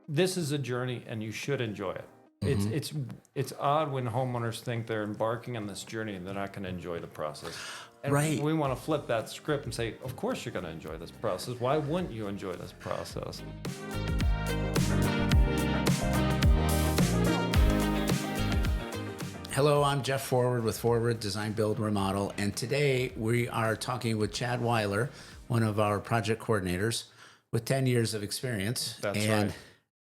this is a journey, and you should enjoy it. It's odd when homeowners think they're embarking on this journey and they're not going to enjoy the process. And Right. we want to flip that script and say, of course you're going to enjoy this process. Why wouldn't you enjoy this process? Hello, I'm Jef Forward with Forward Design, Build, Remodel, and today we are talking with Chad Weiler, one of our project coordinators with 10 years of experience. That's and right.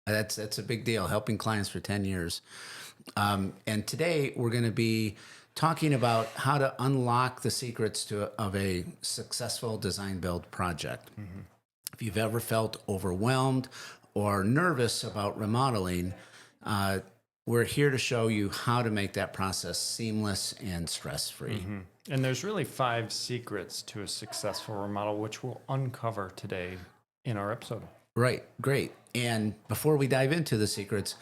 That's a big deal, helping clients for 10 years. And today we're going to be talking about how to unlock the secrets of a successful design build project. If you've ever felt overwhelmed or nervous about remodeling, we're here to show you how to make that process seamless and stress-free. And there's really 5 secrets to a successful remodel, which we'll uncover today in our episode. Right, great. And before we dive into the secrets,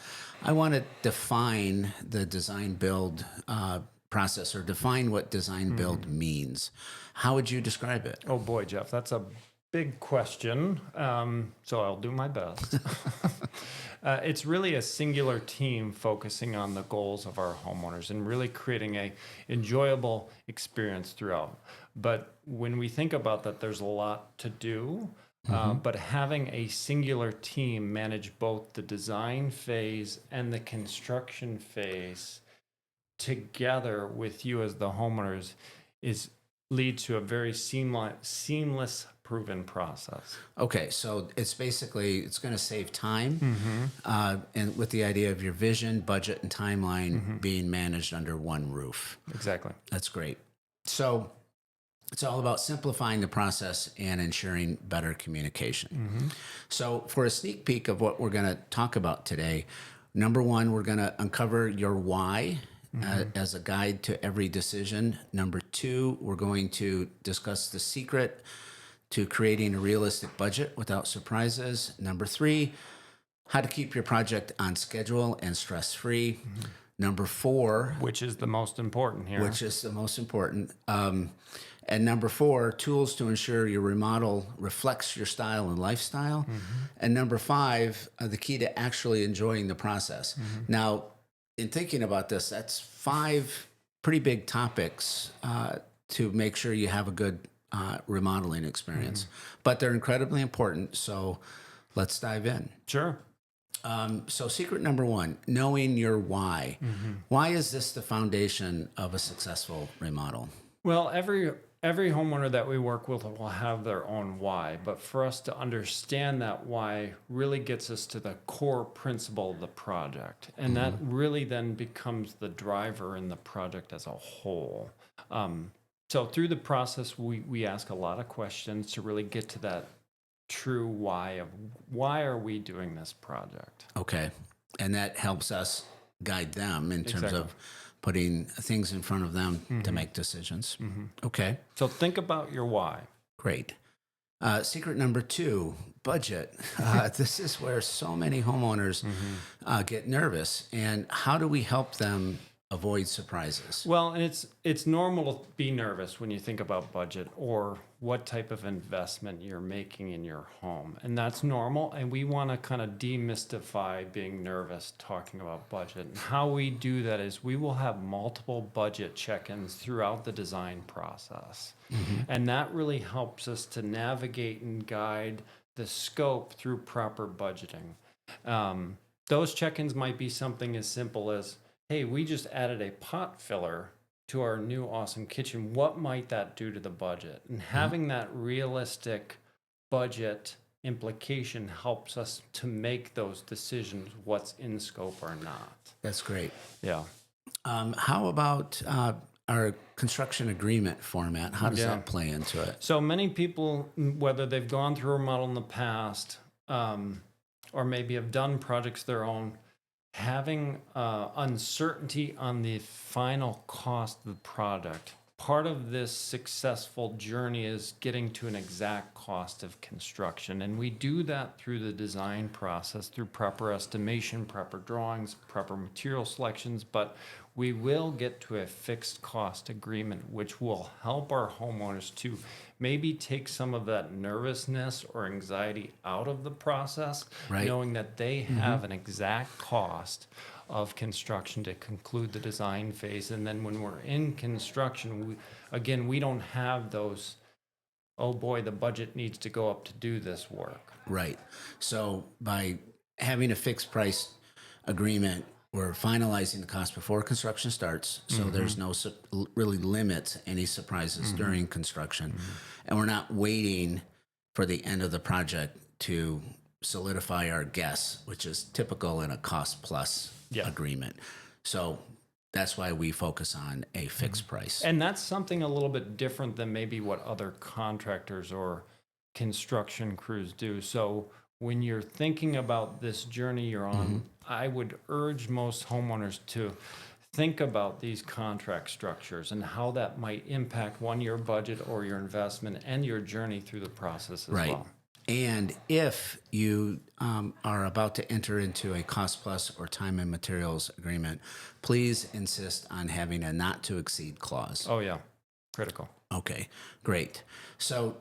I want to define the design build process, or define what design build means. How would you describe it? Oh boy, Jeff, that's a big question. So I'll do my best. It's really a singular team focusing on the goals of our homeowners and really creating a enjoyable experience throughout. But when we think about that, there's a lot to do. But having a singular team manage both the design phase and the construction phase together with you as the homeowners leads to a very seamless, proven process. Okay, so it's going to save time, and with the idea of your vision, budget, and timeline being managed under one roof. Exactly. That's great. So it's all about simplifying the process and ensuring better communication. So for a sneak peek of what we're going to talk about today, number 1, we're going to uncover your why as a guide to every decision. Number 2, we're going to discuss the secret to creating a realistic budget without surprises. Number 3, how to keep your project on schedule and stress-free. Number 4, Which is the most important here. which is the most important. And number 4, tools to ensure your remodel reflects your style and lifestyle. And number 5, the key to actually enjoying the process. Now, in thinking about this, that's 5 pretty big topics to make sure you have a good remodeling experience. But they're incredibly important, so let's dive in. Sure. So secret number 1, knowing your why. Why is this the foundation of a successful remodel? Well, every homeowner that we work with will have their own why, but for us to understand that why really gets us to the core principle of the project, and that really then becomes the driver in the project as a whole. So through the process, we ask a lot of questions to really get to that true why of why are we doing this project. Okay. And that helps us guide them in terms Exactly. of putting things in front of them to make decisions. Okay, So think about your why. great. Secret number 2, budget. This is where so many homeowners get nervous. And how do we help them avoid surprises? Well, and it's normal to be nervous when you think about budget or what type of investment you're making in your home. And that's normal. And we want to kind of demystify being nervous talking about budget. And how we do that is we will have multiple budget check-ins throughout the design process. And that really helps us to navigate and guide the scope through proper budgeting. Those check-ins might be something as simple as, hey, we just added a pot filler to our new awesome kitchen. What might that do to the budget? And having that realistic budget implication helps us to make those decisions, what's in scope or not. That's great. Yeah. How about our construction agreement format? How does that play into it? So many people, whether they've gone through a remodel in the past or maybe have done projects their own, having uncertainty on the final cost of the product. Part of this successful journey is getting to an exact cost of construction. And we do that through the design process, through proper estimation, proper drawings, proper material selections. But we will get to a fixed cost agreement, which will help our homeowners to maybe take some of that nervousness or anxiety out of the process, Right. knowing that they have an exact cost of construction to conclude the design phase. And then when we're in construction, we don't have those, oh boy, the budget needs to go up to do this work. Right. So by having a fixed price agreement, we're finalizing the cost before construction starts. So there's no really limits any surprises during construction. And we're not waiting for the end of the project to solidify our guess, which is typical in a cost plus agreement. So that's why we focus on a fixed price. And that's something a little bit different than maybe what other contractors or construction crews do. So when you're thinking about this journey you're on, I would urge most homeowners to think about these contract structures and how that might impact your budget or your investment and your journey through the process as well. And if you are about to enter into a cost plus or time and materials agreement, please insist on having a not to exceed clause. Oh yeah, critical. Okay, great. So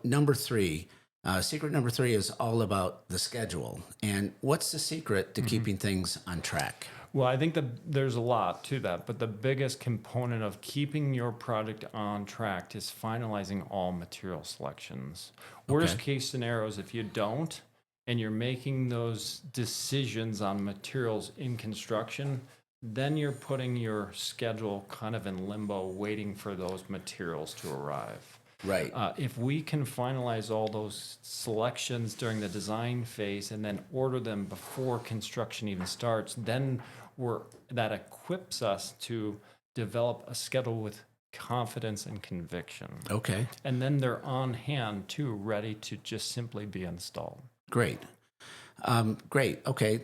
secret number three is all about the schedule. And what's the secret to keeping things on track? Well, I think that there's a lot to that, but the biggest component of keeping your project on track is finalizing all material selections. Worst case scenarios, if you don't, and you're making those decisions on materials in construction, then you're putting your schedule kind of in limbo, waiting for those materials to arrive. Right. If we can finalize all those selections during the design phase and then order them before construction even starts, then that equips us to develop a schedule with confidence and conviction. Okay. And then they're on hand too, ready to just simply be installed. Great. Great. Okay.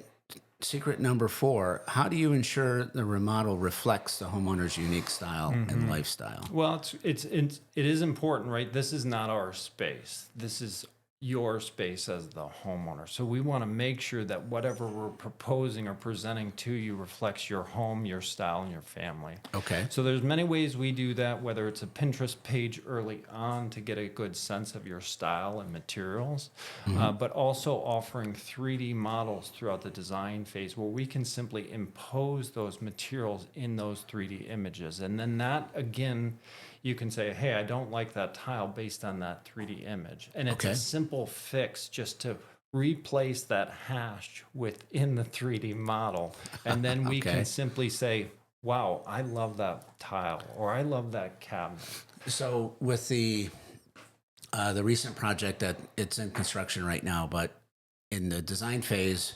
Secret number 4, how do you ensure the remodel reflects the homeowner's unique style and lifestyle? Well, it is important, right? This is not our space. This is your space as the homeowner. So we want to make sure that whatever we're proposing or presenting to you reflects your home, your style, and your family. Okay. So there's many ways we do that, whether it's a Pinterest page early on to get a good sense of your style and materials, but also offering 3D models throughout the design phase where we can simply impose those materials in those 3D images. And then that, again, you can say, hey, I don't like that tile based on that 3D image. And it's a simple fix just to replace that hash within the 3D model. And then we can simply say, wow, I love that tile, or I love that cabinet. So with the recent project that it's in construction right now, but in the design phase,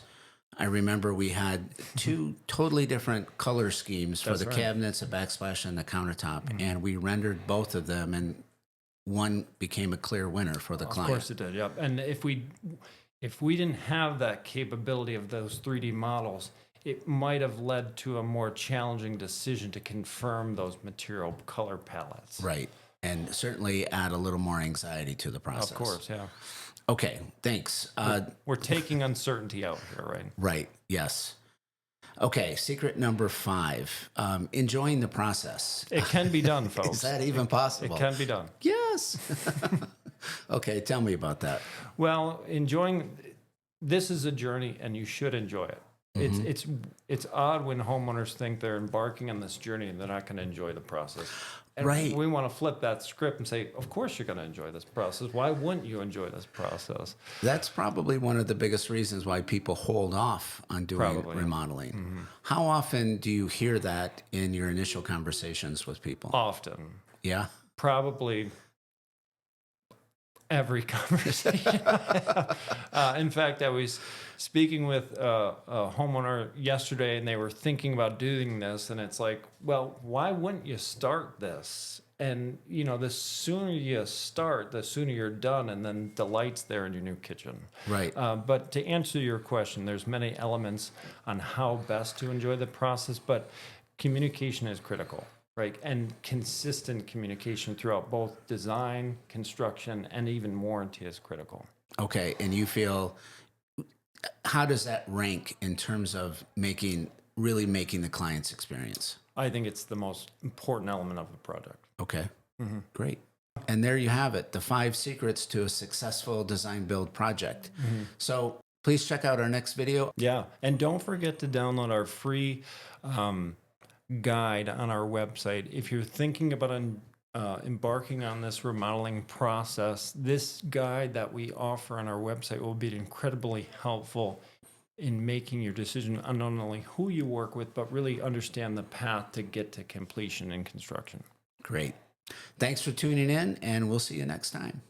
I remember we had 2 totally different color schemes for the cabinets, the backsplash, and the countertop, and we rendered both of them, and one became a clear winner for the client. Of course it did, yep. And if we didn't have that capability of those 3D models, it might have led to a more challenging decision to confirm those material color palettes. Right, and certainly add a little more anxiety to the process. Of course, yeah. Okay, thanks. We're taking uncertainty out here, right? Right, yes. Okay, secret number 5, enjoying the process. It can be done, folks. Is that even possible? It can be done. Yes. Okay, tell me about that. Well, this is a journey, and you should enjoy it. It's odd when homeowners think they're embarking on this journey and they're not going to enjoy the process. And right. We want to flip that script and say, of course you're going to enjoy this process. Why wouldn't you enjoy this process? That's probably one of the biggest reasons why people hold off on doing remodeling. How often do you hear that in your initial conversations with people? Often. Yeah? Probably every conversation. In fact, I was speaking with a homeowner yesterday, and they were thinking about doing this, and it's like, well, why wouldn't you start this? And, the sooner you start, the sooner you're done, and then the light's there in your new kitchen. Right. But to answer your question, there's many elements on how best to enjoy the process, but communication is critical. Right, and consistent communication throughout both design, construction, and even warranty is critical. Okay, and you feel, how does that rank in terms of really making the client's experience? I think it's the most important element of a project. Okay, great. And there you have it, the 5 secrets to a successful design build project. So please check out our next video. Yeah. And don't forget to download our free guide on our website. If you're thinking about embarking on this remodeling process, this guide that we offer on our website will be incredibly helpful in making your decision on not only who you work with, but really understand the path to get to completion and construction. Great. Thanks for tuning in, and we'll see you next time.